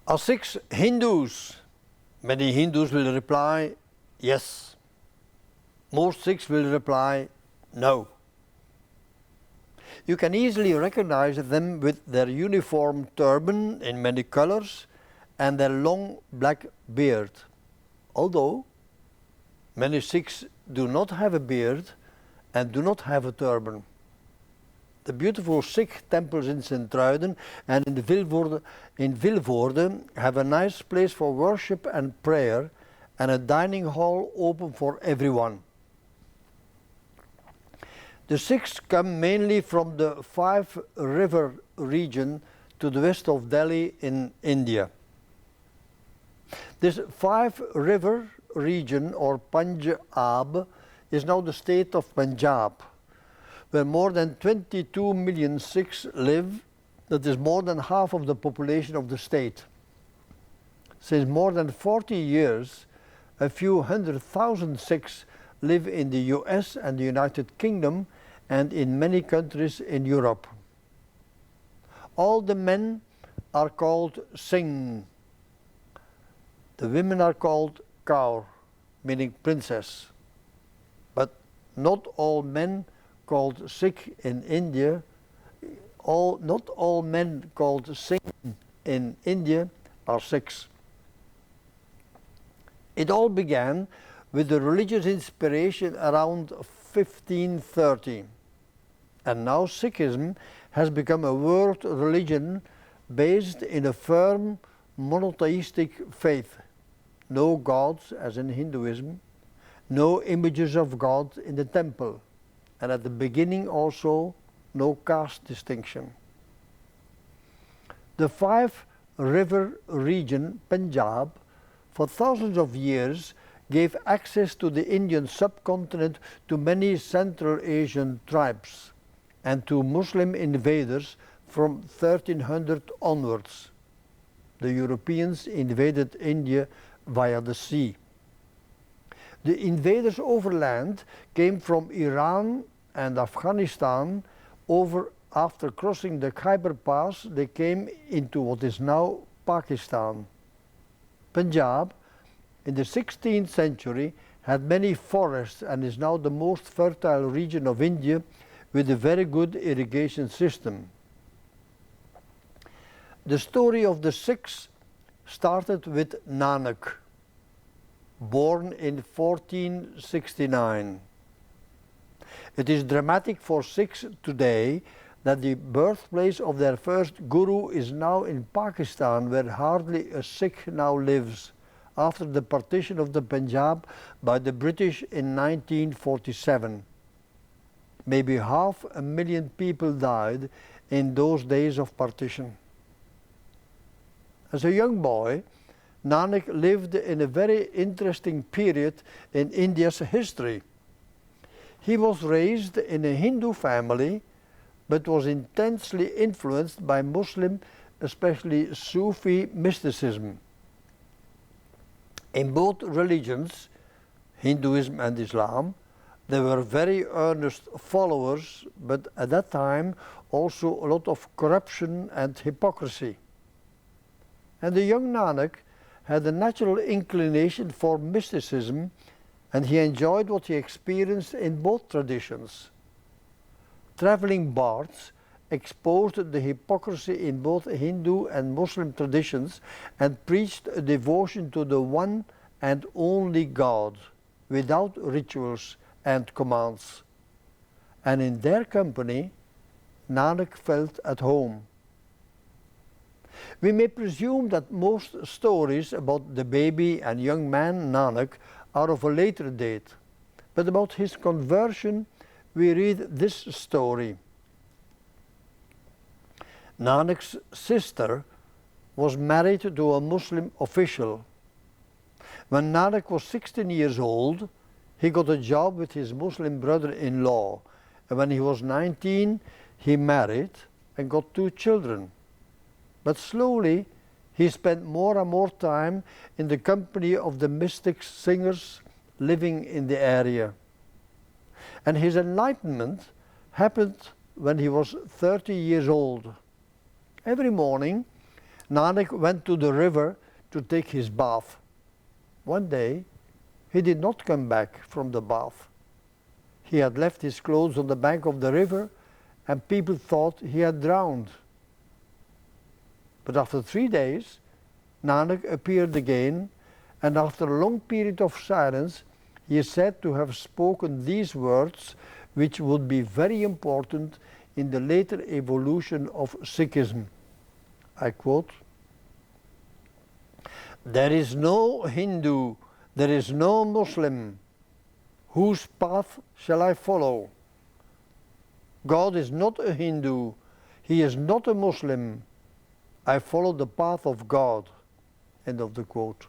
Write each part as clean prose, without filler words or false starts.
Are Sikhs Hindus? Many Hindus will reply yes. Most Sikhs will reply no. You can easily recognize them with their uniform turban in many colors and their long black beard. Although many Sikhs do not have a beard and do not have a turban. The beautiful Sikh temples in Sint-Truiden and in Vilvoorde have a nice place for worship and prayer and a dining hall open for everyone. The Sikhs come mainly from the Five River region to the west of Delhi in India. This Five River region, or Punjab, is now the state of Punjab, where more than 22 million Sikhs live. That is more than half of the population of the state. Since more than 40 years, a few 100,000 Sikhs live in the US and the United Kingdom and in many countries in Europe. All the men are called Singh. The women are called Kaur, meaning princess. But not all men called Sikh in India, not all men called Singh in India are Sikhs. It all began with the religious inspiration around 1530. And now Sikhism has become a world religion based in a firm monotheistic faith. No gods, as in Hinduism, no images of God in the temple, and at the beginning also no caste distinction. The Five River region, Punjab, for thousands of years gave access to the Indian subcontinent to many Central Asian tribes and to Muslim invaders from 1300 onwards. The Europeans invaded India via the sea. The invaders overland came from Iran and Afghanistan. After crossing the Khyber Pass, they came into what is now Pakistan. Punjab, in the 16th century, had many forests and is now the most fertile region of India with a very good irrigation system. The story of the Sikhs started with Nanak, born in 1469. It is dramatic for Sikhs today that the birthplace of their first guru is now in Pakistan, where hardly a Sikh now lives, after the partition of the Punjab by the British in 1947. Maybe 500,000 people died in those days of partition. As a young boy, Nanak lived in a very interesting period in India's history. He was raised in a Hindu family, but was intensely influenced by Muslim, especially Sufi mysticism. In both religions, Hinduism and Islam, there were very earnest followers, but at that time also a lot of corruption and hypocrisy. And the young Nanak had a natural inclination for mysticism, and he enjoyed what he experienced in both traditions. Traveling bards exposed the hypocrisy in both Hindu and Muslim traditions and preached a devotion to the one and only God, without rituals and commands. And in their company, Nanak felt at home. We may presume that most stories about the baby and young man Nanak are of a later date, but about his conversion we read this story. Nanak's sister was married to a Muslim official. When Nanak was 16 years old, he got a job with his Muslim brother-in-law, and when he was 19, he married and got 2 children. But slowly, he spent more and more time in the company of the mystic singers living in the area. And his enlightenment happened when he was 30 years old. Every morning, Nanak went to the river to take his bath. One day, he did not come back from the bath. He had left his clothes on the bank of the river, and people thought he had drowned. But after 3 days, Nanak appeared again, and after a long period of silence, he is said to have spoken these words, which would be very important in the later evolution of Sikhism. I quote, "There is no Hindu, there is no Muslim. Whose path shall I follow? God is not a Hindu, he is not a Muslim. I follow the path of God." End of the quote.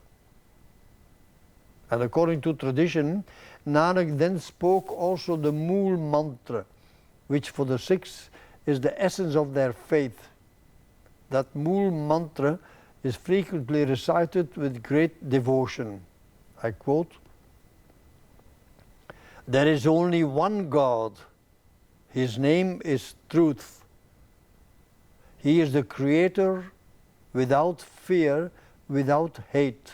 And according to tradition, Nanak then spoke also the Mool mantra, which for the Sikhs is the essence of their faith. That Mool mantra is frequently recited with great devotion. I quote, "There is only one God. His name is Truth. He is the Creator without fear, without hate.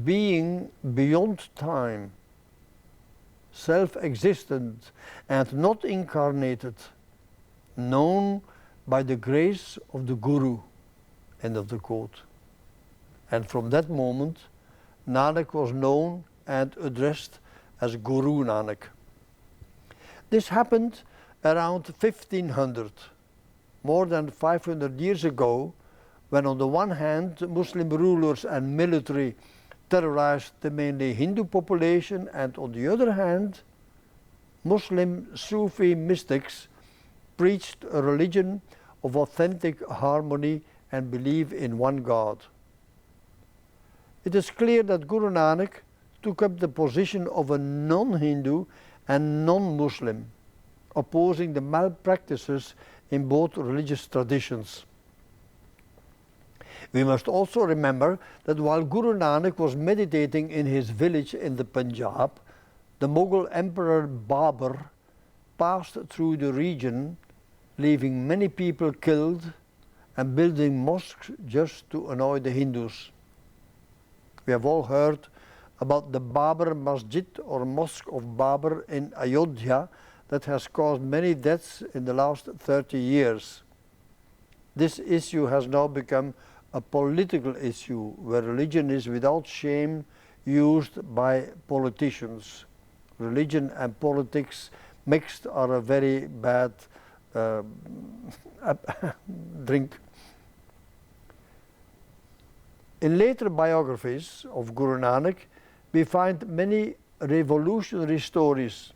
Being beyond time, self-existent and not incarnated, known by the grace of the Guru." End of the quote. And from that moment, Nanak was known and addressed as Guru Nanak. This happened around 1500, more than 500 years ago, when on the one hand Muslim rulers and military terrorized the mainly Hindu population, and on the other hand Muslim Sufi mystics preached a religion of authentic harmony and belief in one God. It is clear that Guru Nanak took up the position of a non-Hindu and non-Muslim, opposing the malpractices in both religious traditions. We must also remember that while Guru Nanak was meditating in his village in the Punjab, the Mughal Emperor Babur passed through the region, leaving many people killed and building mosques just to annoy the Hindus. We have all heard about the Babur Masjid or Mosque of Babur in Ayodhya that has caused many deaths in the last 30 years. This issue has now become a political issue where religion is without shame used by politicians. Religion and politics mixed are a very bad drink. In later biographies of Guru Nanak, we find many revolutionary stories.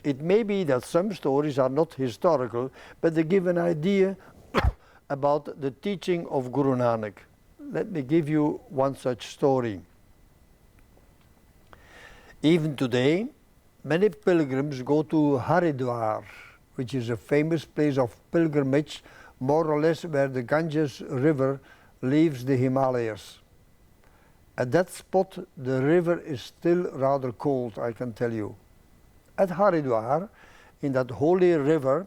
It may be that some stories are not historical, but they give an idea about the teaching of Guru Nanak. Let me give you one such story. Even today, many pilgrims go to Haridwar, which is a famous place of pilgrimage, more or less where the Ganges River leaves the Himalayas. At that spot, the river is still rather cold, I can tell you. At Haridwar, in that holy river,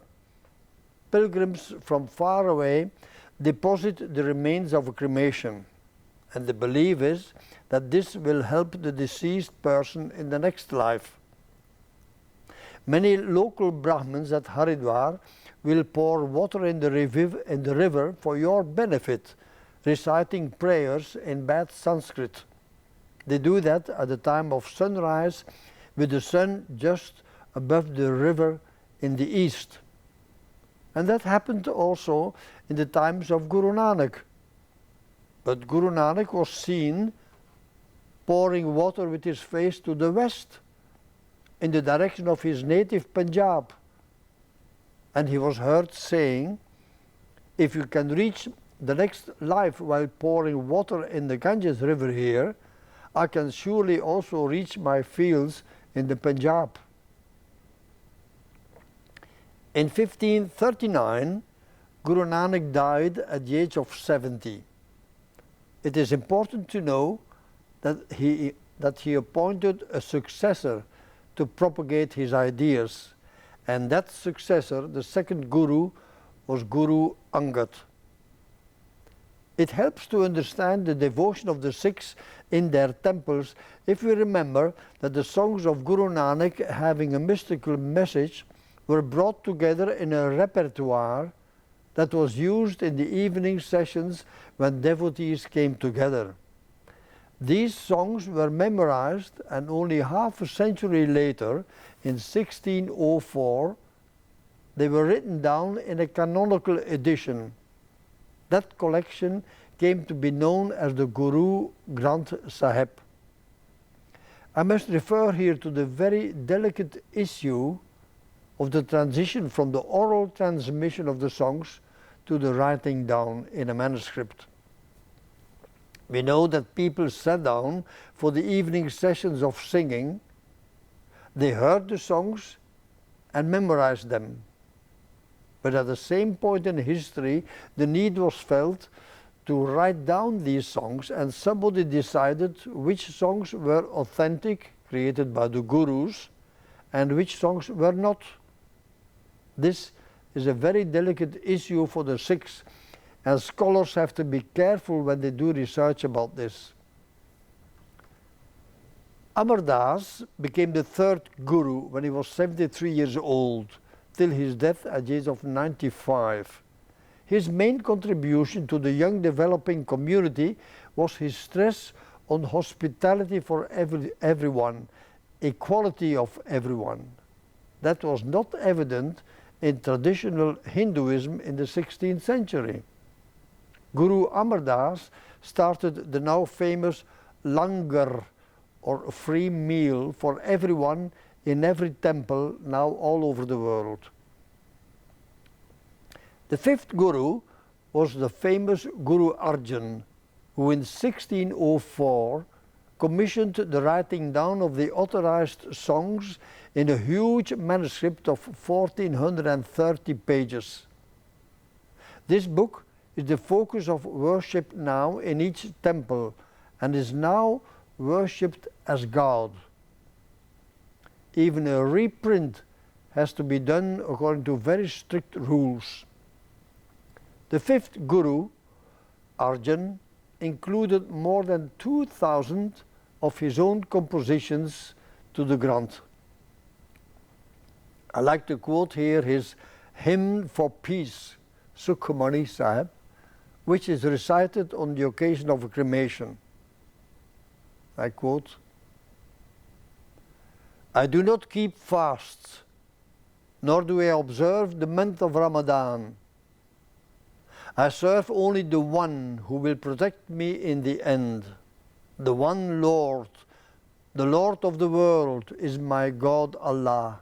pilgrims from far away deposit the remains of a cremation, and the belief is that this will help the deceased person in the next life. Many local Brahmins at Haridwar will pour water in the river for your benefit, reciting prayers in bad Sanskrit. They do that at the time of sunrise, with the sun just above the river in the east. And that happened also in the times of Guru Nanak. But Guru Nanak was seen pouring water with his face to the west, in the direction of his native Punjab. And he was heard saying, "If you can reach the next life while pouring water in the Ganges River here, I can surely also reach my fields in the Punjab." In 1539, Guru Nanak died at the age of 70. It is important to know that he appointed a successor to propagate his ideas, and that successor, the second Guru, was Guru Angad. It helps to understand the devotion of the Sikhs in their temples if we remember that the songs of Guru Nanak, having a mystical message, were brought together in a repertoire that was used in the evening sessions when devotees came together. These songs were memorized, and only half a century later, in 1604, they were written down in a canonical edition. That collection came to be known as the Guru Granth Sahib. I must refer here to the very delicate issue of the transition from the oral transmission of the songs to the writing down in a manuscript. We know that people sat down for the evening sessions of singing, they heard the songs and memorized them. But at the same point in history, the need was felt to write down these songs, and somebody decided which songs were authentic, created by the gurus, and which songs were not. This is a very delicate issue for the Sikhs, and scholars have to be careful when they do research about this. Amar Das became the third guru when he was 73 years old, till his death at the age of 95. His main contribution to the young developing community was his stress on hospitality for everyone, equality of everyone. That was not evident in traditional Hinduism in the 16th century. Guru Amar Das started the now famous langar, or free meal for everyone in every temple now all over the world. The fifth guru was the famous Guru Arjan, who in 1604 commissioned the writing down of the authorized songs in a huge manuscript of 1430 pages. This book is the focus of worship now in each temple and is now worshipped as God. Even a reprint has to be done according to very strict rules. The fifth guru, Arjan, included more than 2,000 of his own compositions to the Granth. I like to quote here his hymn for peace, Sukhmani Sahib, which is recited on the occasion of a cremation. I quote, "I do not keep fasts, nor do I observe the month of Ramadan. I serve only the one who will protect me in the end. The one Lord, the Lord of the world, is my God Allah.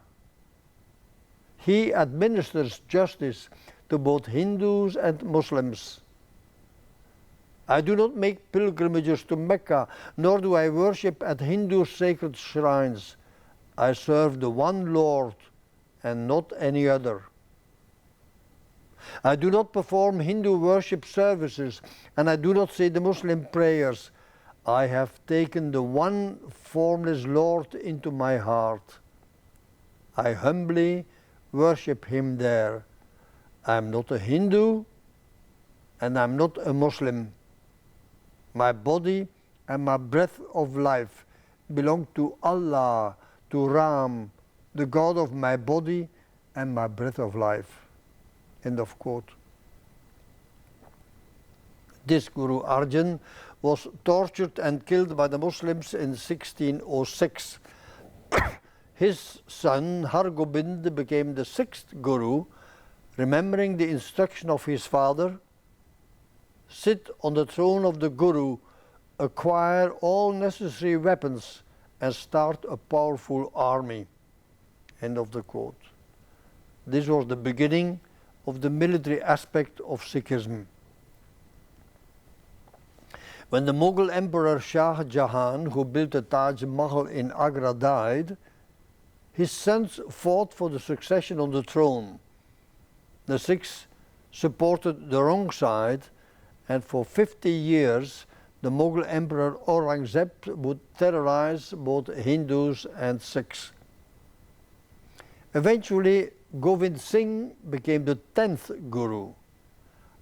He administers justice to both Hindus and Muslims. I do not make pilgrimages to Mecca, nor do I worship at Hindu sacred shrines. I serve the one Lord and not any other. I do not perform Hindu worship services, and I do not say the Muslim prayers. I have taken the one formless Lord into my heart. I humbly worship him there. I am not a Hindu, and I am not a Muslim. My body and my breath of life belong to Allah, to Ram, the God of my body and my breath of life." End of quote. This Guru Arjan was tortured and killed by the Muslims in 1606. His son Hargobind became the sixth Guru, remembering the instruction of his father, "Sit on the throne of the Guru, acquire all necessary weapons, and start a powerful army." End of the quote. This was the beginning of the military aspect of Sikhism. When the Mughal Emperor Shah Jahan, who built the Taj Mahal in Agra, died, his sons fought for the succession on the throne. The Sikhs supported the wrong side, and for 50 years the Mughal Emperor Aurangzeb would terrorize both Hindus and Sikhs. Eventually, Govind Singh became the 10th Guru.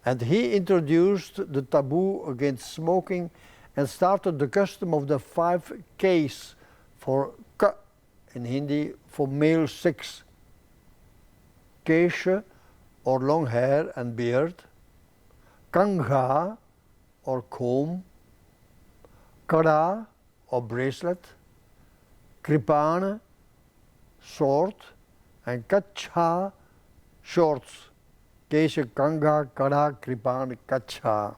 And he introduced the taboo against smoking and started the custom of the 5 Ks for K in Hindi, for male 6. Kesha, or long hair and beard. Kangha, or comb. Kada, or bracelet. Kripana, sword. And Kacha, shorts. Kesha, Kangha, Kada, Kripana, Kacha.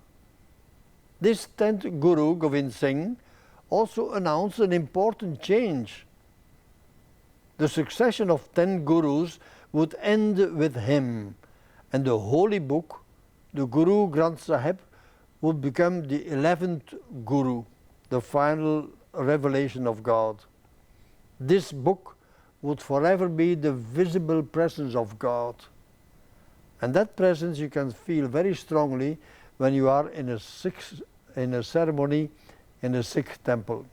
This 10th Guru, Govind Singh, also announced an important change. The succession of 10 Gurus would end with him, and the holy book, the Guru Granth Sahib, would become the 11th Guru, the final revelation of God. This book would forever be the visible presence of God. And that presence you can feel very strongly when you are in a ceremony in a Sikh temple.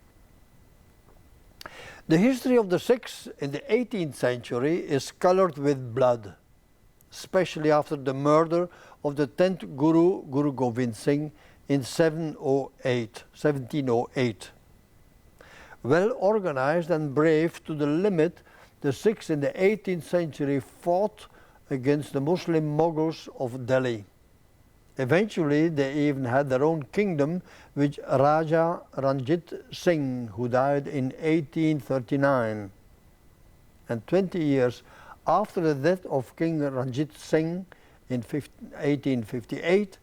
The history of the Sikhs in the 18th century is colored with blood, especially after the murder of the 10th Guru, Guru Govind Singh, in 1708. Well organized and brave to the limit, the Sikhs in the 18th century fought against the Muslim Mughals of Delhi. Eventually, they even had their own kingdom with Raja Ranjit Singh, who died in 1839. And 20 years after the death of King Ranjit Singh in 1858,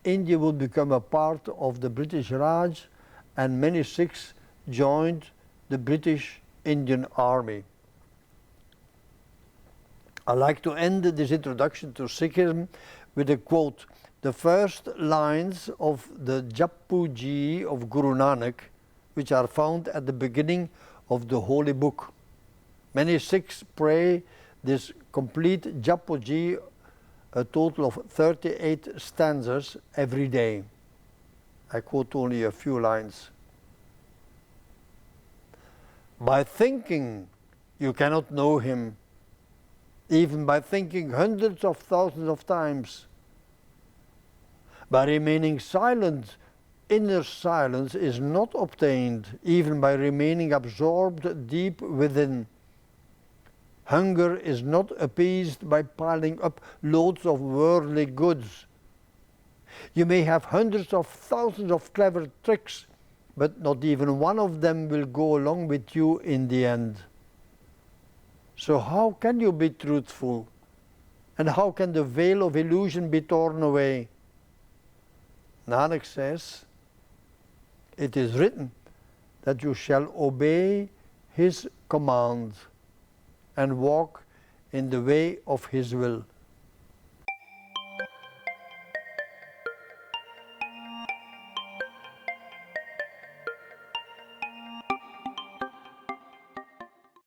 India would become a part of the British Raj, and many Sikhs joined the British Indian Army. I like to end this introduction to Sikhism with a quote. The first lines of the Japuji of Guru Nanak, which are found at the beginning of the holy book. Many Sikhs pray this complete Japuji, a total of 38 stanzas every day. I quote only a few lines. By thinking, you cannot know him, even by thinking hundreds of thousands of times. By remaining silent, inner silence is not obtained, even by remaining absorbed deep within. Hunger is not appeased by piling up loads of worldly goods. You may have hundreds of thousands of clever tricks, but not even one of them will go along with you in the end. So how can you be truthful? And how can the veil of illusion be torn away? Nanak says, it is written that you shall obey his command and walk in the way of his will.